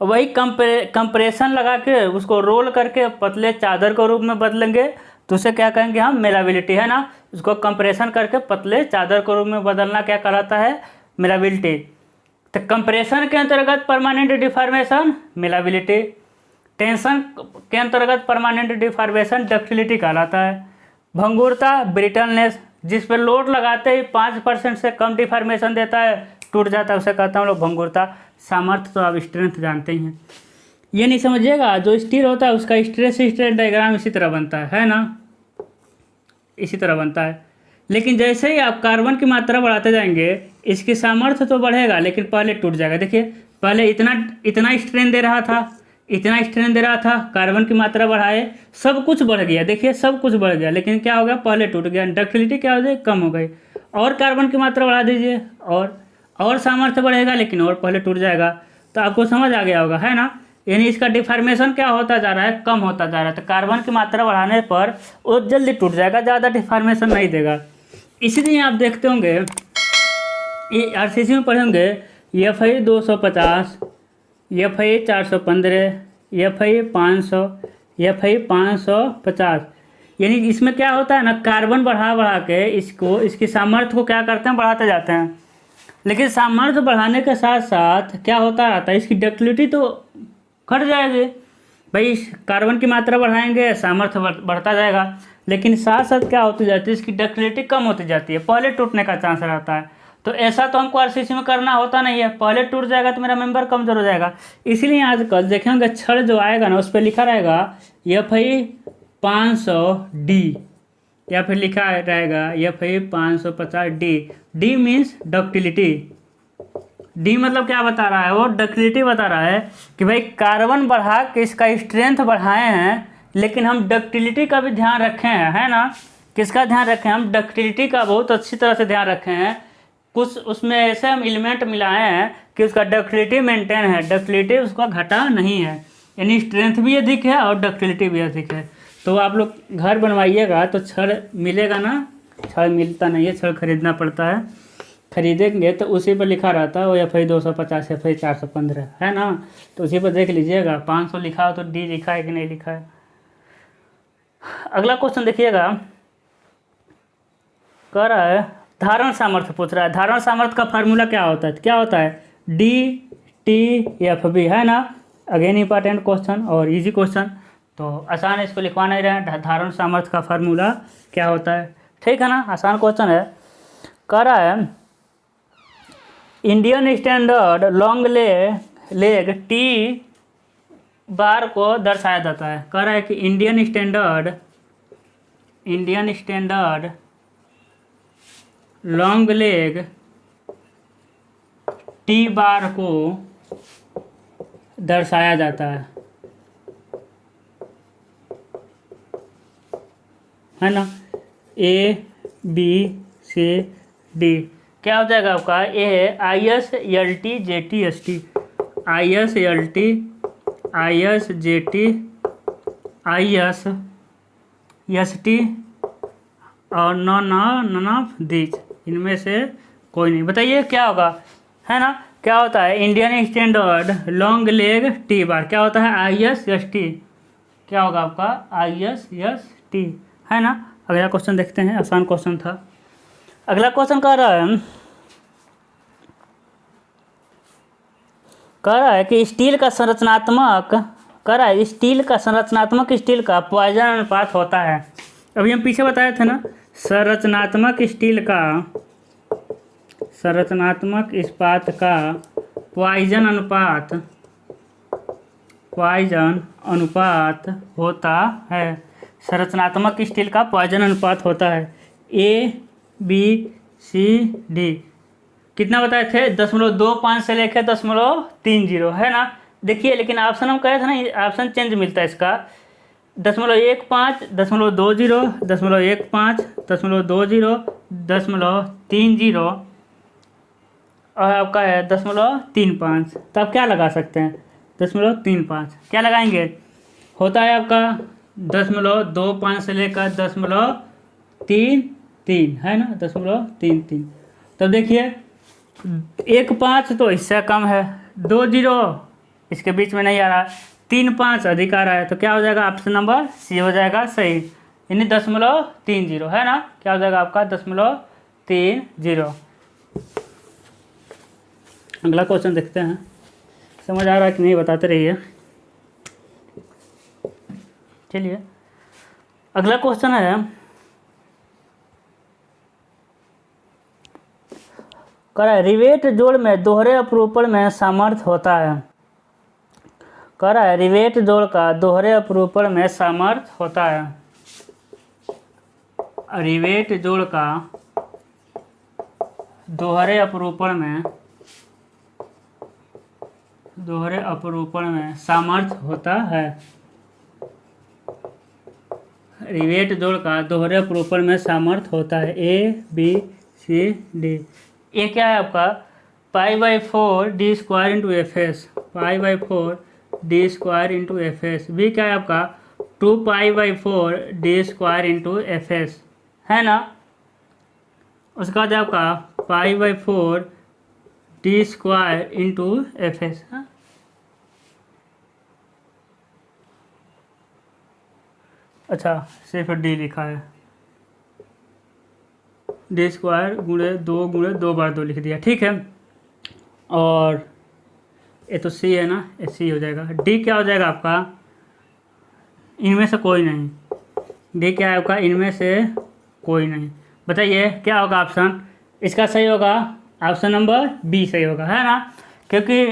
और वही कंप्रेशन लगा के उसको रोल करके पतले चादर के रूप में बदलेंगे तो उसे क्या कहेंगे हम? मेलाबिलिटी, है ना? उसको कंप्रेशन करके पतले चादर के रूप में बदलना क्या कहलाता है? मेलाबिलिटी। तो कंप्रेशन के अंतर्गत परमानेंट डिफॉर्मेशन मेलाबिलिटी, टेंशन के अंतर्गत परमानेंट डिफॉर्मेशन डक्टिलिटी कहलाता है। भंगुरता ब्रिटलनेस, जिस पर लोड लगाते ही 5% से कम डिफॉर्मेशन देता है, टूट जाता है, उसे कहता हम लोग भंगुरता। सामर्थ्य तो आप स्ट्रेंथ जानते ही हैं। ये नहीं समझिएगा, जो स्टील होता है उसका स्ट्रेस स्ट्रेन डायग्राम इसी तरह बनता है ना? इसी तरह बनता है। लेकिन जैसे ही आप कार्बन की मात्रा बढ़ाते जाएंगे इसकी सामर्थ्य तो बढ़ेगा लेकिन पहले टूट जाएगा। देखिए, पहले इतना स्ट्रेन दे रहा था, कार्बन की मात्रा बढ़ाए, सब कुछ बढ़ गया। देखिए, सब कुछ बढ़ गया लेकिन क्या हो गया? पहले टूट गया। डक्टिलिटी क्या हो गई? कम हो गई। और कार्बन की मात्रा बढ़ा दीजिए और सामर्थ्य बढ़ेगा लेकिन और पहले टूट जाएगा। तो आपको समझ आ गया होगा, है ना? यानी इसका डिफॉर्मेशन क्या होता जा रहा है? कम होता जा रहा है। तो कार्बन की मात्रा बढ़ाने पर वो जल्दी टूट जाएगा, ज़्यादा डिफॉर्मेशन नहीं देगा। इसीलिए आप देखते होंगे, ये आरसीसी में पढ़े होंगे, FI 250, FI 415, FI 500, FI 550। यानी इसमें क्या होता है ना, कार्बन बढ़ा के इसकी सामर्थ्य को क्या करते हैं? बढ़ाते जाते हैं। लेकिन सामर्थ्य बढ़ाने के साथ साथ क्या होता रहता है? इसकी डक्टिलिटी तो घट जाएगी। भाई कार्बन की मात्रा बढ़ाएंगे, सामर्थ्य बढ़ता जाएगा, लेकिन साथ साथ क्या होती जाती है? इसकी डक्टिलिटी कम होती जाती है, पहले टूटने का चांस रहता है। तो ऐसा तो हमको आरसीसी में करना होता नहीं है, पहले टूट जाएगा तो मेरा मेंबर कमजोर हो जाएगा। इसीलिए आजकल देखेंगे छड़ जो आएगा ना, उस पर लिखा रहेगा FI 500D, या फिर लिखा रहेगा FI 550D। D means ductility. D मतलब क्या बता रहा है? वो डक्टिलिटी बता रहा है कि भाई कार्बन बढ़ा के इसका स्ट्रेंथ बढ़ाए हैं लेकिन हम डक्टिलिटी का भी ध्यान रखे हैं, है ना? किसका ध्यान रखें? हम डक्टिलिटी का बहुत अच्छी तरह से ध्यान रखे हैं। कुछ उसमें ऐसे हम एलिमेंट मिलाए हैं कि उसका डक्टिलिटी मेंटेन है, डक्टिलिटी उसका घटा नहीं है, यानी स्ट्रेंथ भी अधिक है और डक्टिलिटी भी अधिक है। तो आप लोग घर बनवाइएगा तो छड़ मिलेगा ना? छड़ मिलता नहीं है, छड़ खरीदना पड़ता है। खरीदेंगे तो उसी पर लिखा रहता है वो FI 250, FI 415, है ना? तो उसी पर देख लीजिएगा 500 लिखा हो तो डी लिखा है कि नहीं लिखा है। अगला क्वेश्चन देखिएगा, कह रहा है धारण सामर्थ्य पूछ रहा है। धारण सामर्थ्य का फार्मूला क्या होता है? DTFB, है ना? अगेन इंपॉर्टेंट क्वेश्चन और इजी क्वेश्चन, तो आसान इसको लिखवा नहीं रहे हैं। धारण सामर्थ्य का फार्मूला क्या होता है, ठीक है ना, आसान क्वेश्चन है। कह रहा है Indian standard long leg T bar को दर्शाया जाता है। कह रहा है कि Indian standard long leg T bar को दर्शाया जाता है ना। ए बी सी डी क्या हो जाएगा आपका, ए है ISLT JT ST, ISLT ISJT ISST और नॉन ऑफ दिस, इनमें से कोई नहीं। बताइए क्या होगा, है ना। क्या होता है Indian standard long leg T bar, क्या होता है ISST, क्या होगा आपका ISST, है ना। अगला क्वेश्चन देखते हैं, आसान क्वेश्चन था। अगला क्वेश्चन कह रहा है कि स्टील का संरचनात्मक स्टील का पॉइजन अनुपात होता है। अभी हम पीछे बताए थे ना, संरचनात्मक इस्पात का पॉइजन अनुपात होता है। संरचनात्मक स्टील का पॉइजन अनुपात होता है ABCD। कितना बताए थे, 0.25 से लेकर 0.30, है ना। देखिए लेकिन ऑप्शन हम कहे थे ना, ऑप्शन चेंज मिलता है इसका, 0.15, 0.20, 0.15, 0.20, 0.30 और आपका है 0.35। तो आप क्या लगा सकते हैं, 0.35 क्या लगाएंगे, होता है आपका 0.25 से लेकर 0.33, है ना, 0.33। तब देखिए 1.5 तो इससे कम है, 2.0 इसके बीच में नहीं आ रहा, 3.5 अधिक आ रहा है, तो क्या हो जाएगा, ऑप्शन नंबर सी हो जाएगा सही, यानी 0.30, है ना। क्या हो जाएगा आपका 0.30। अगला क्वेश्चन देखते हैं, समझ आ रहा है कि नहीं बताते रहिए। चलिए अगला क्वेश्चन है, कह रहा है रिवेट जोड़ में दोहरे अपरूपण में सामर्थ्य होता है। कह रहा है रिवेट जोड़ का दोहरे अपरूपण में सामर्थ्य होता है। रिवेट जोड़ का दोहरे अपरूपण में सामर्थ्य होता है। रिवेट जोड़ का दोहरे अपरूपण में सामर्थ्य होता है ABCD। ये क्या है आपका, π/4d² × Fs, π/4d² × Fs। B क्या है आपका 2π/4d² × Fs, है ना। उसके बाद आपका π/4d² × Fs, हाँ? अच्छा सिर्फ डी लिखा है, d² × 2 × 2 बार 2 लिख दिया, ठीक है। और ये तो सी है ना, ये सी हो जाएगा। डी क्या हो जाएगा आपका, इनमें से कोई नहीं। डी क्या है आपका, इनमें से कोई नहीं। बताइए क्या होगा ऑप्शन, इसका सही होगा ऑप्शन नंबर बी सही होगा, है ना। क्योंकि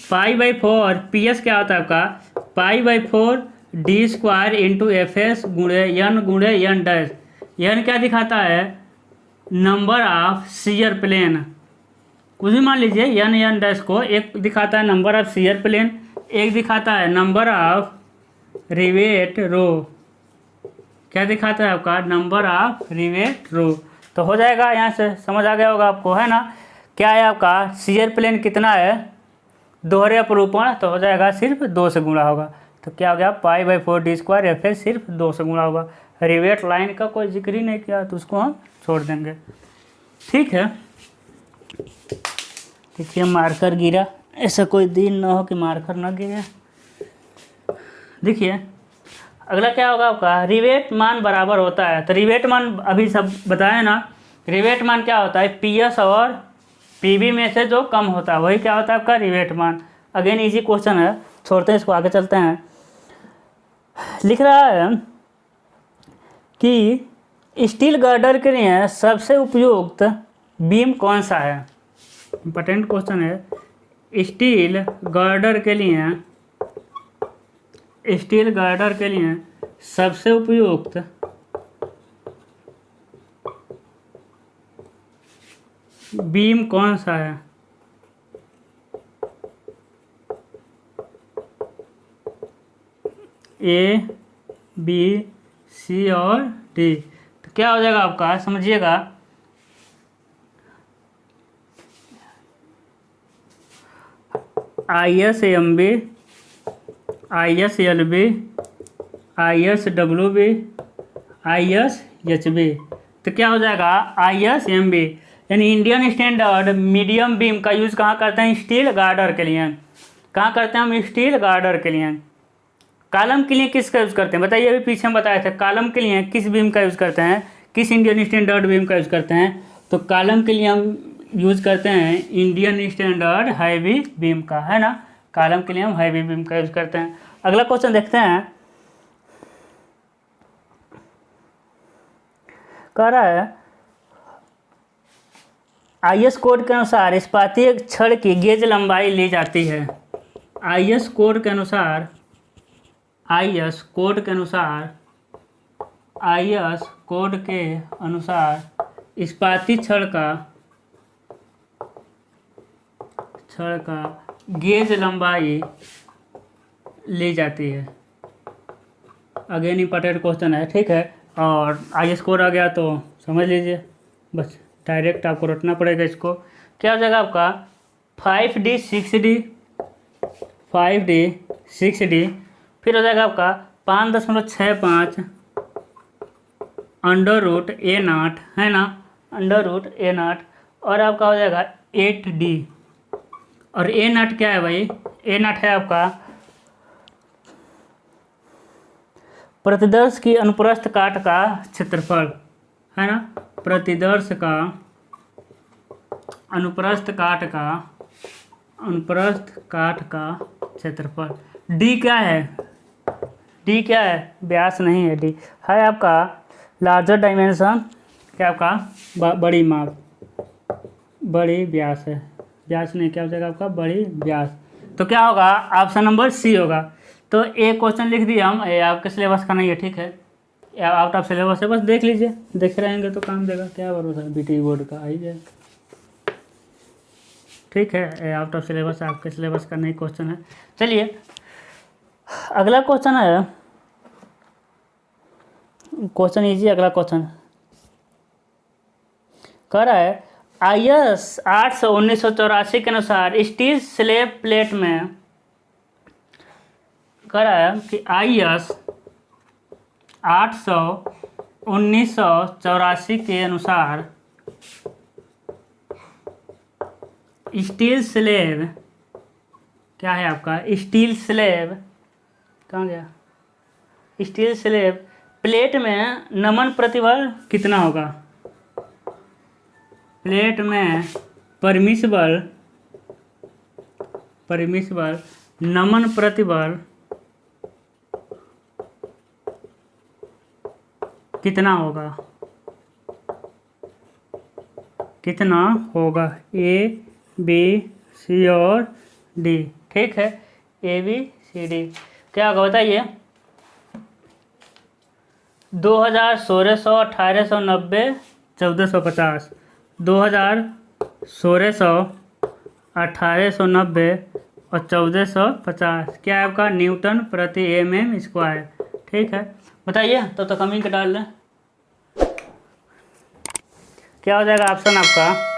π/4 PS क्या होता है आपका, π/4d² × Fs × n dash. n क्या दिखाता है, नंबर ऑफ शियर प्लेन, कुछ भी मान लीजिए, n डैश को, एक दिखाता है नंबर ऑफ शियर प्लेन, एक दिखाता है नंबर ऑफ रिवेट रो। क्या दिखाता है आपका, नंबर ऑफ रिवेट रो। तो हो जाएगा, यहाँ से समझ आ गया होगा आपको, है ना। क्या है आपका, शियर प्लेन कितना है, दोहरे अपरूपण, तो हो जाएगा सिर्फ 2 से गुणा होगा। तो क्या हो गया, π/4d² Fs सिर्फ 2 से गुणा होगा। रिवेट लाइन का कोई जिक्र ही नहीं किया, तो उसको हम छोड़ देंगे, ठीक है। देखिए मार्कर गिरा, ऐसा कोई दिन ना हो कि मार्कर ना गिरे। देखिए अगला क्या होगा आपका, रिवेट मान बराबर होता है। तो रिवेट मान अभी सब बताए ना, रिवेट मान क्या होता है, PS और PB में से जो कम होता है वही क्या होता है आपका रिवेट मान। अगेन इजी क्वेश्चन है, छोड़ते हैं इसको, आगे चलते हैं। लिख रहा है कि स्टील गर्डर के लिए सबसे उपयुक्त बीम कौन सा है। इंपॉर्टेंट क्वेश्चन है। स्टील गर्डर के लिए सबसे उपयुक्त बीम कौन सा है। ए, बी, सी और डी। तो क्या हो जाएगा आपका, समझिएगा। ISMB, ISLB, ISWB, ISHB। तो क्या हो जाएगा ISMB, यानी इंडियन स्टैंडर्ड मीडियम बीम का यूज़ कहाँ करते हैं, स्टील गार्डर के लिए। कहाँ करते हैं हम, स्टील गार्डर के लिए। कॉलम के लिए किसका यूज़ करते हैं बताइए, अभी पीछे हम बताए थे। कॉलम के लिए किस बीम का यूज़ करते हैं, किस इंडियन स्टैंडर्ड बीम का यूज़ करते हैं। तो कॉलम के लिए हम यूज़ करते हैं इंडियन स्टैंडर्ड हैवी बीम का, है ना। कॉलम के लिए हम हैवी बीम का यूज़ करते हैं। अगला क्वेश्चन देखते हैं। कह रहा है IS कोड के अनुसार इस्पातीय छड़ की गेज लंबाई ली जाती है। IS कोड के अनुसार इस्पाती छड़ का गेज लंबाई ली जाती है। अगेन इंपॉर्टेंट क्वेश्चन है, ठीक है। और IS कोड आ गया तो समझ लीजिए, बस डायरेक्ट आपको रटना पड़ेगा इसको। क्या हो जाएगा आपका 5D 6D, फिर हो जाएगा आपका 5.65 √A0, है ना, √A0। और आपका हो जाएगा 8D। और A0 क्या है भाई, A0 है आपका प्रतिदर्श की अनुप्रस्थ काट का क्षेत्रफल, है ना। प्रतिदर्श का अनुप्रस्थ काट का क्षेत्रफल। डी क्या है, व्यास नहीं है, डी है आपका लार्जर डायमेंशन, क्या आपका बड़ी माप, बड़ी व्यास है, व्यास नहीं, क्या हो जाएगा आपका बड़ी व्यास। तो क्या होगा, ऑप्शन नंबर सी होगा। तो एक क्वेश्चन लिख दिया हम, ये आपके सिलेबस का नहीं है, ठीक है, आउट ऑफ सिलेबस है, बस देख लीजिए, देखे रहेंगे तो काम देगा, क्या भरोसा है, BTE बोर्ड का आई जाए, ठीक है। आउट ऑफ सिलेबस, आपके सिलेबस का नहीं क्वेश्चन है। चलिए अगला क्वेश्चन है, क्वेश्चन इजी। अगला क्वेश्चन कह रहा है IS 800/1984 के अनुसार स्टील स्लैब प्लेट में, कह रहा है कि IS 800/1984 के अनुसार स्टील स्लैब, क्या है आपका स्टील स्लैब, कहाँ गया, स्टील स्लैब प्लेट में नमन प्रतिबल कितना होगा। प्लेट में परमिसिबल नमन प्रतिबल कितना होगा, A, B, C और D, ठीक है, A, B, C, D। क्या होगा बताइए, 2000, 1600, 1890, 1450, 2000, 1600, 1890 और 1450, क्या है आपका न्यूटन प्रति mm स्क्वायर, ठीक है। बताइए तो कमिंग डाल दें, क्या हो जाएगा ऑप्शन आपका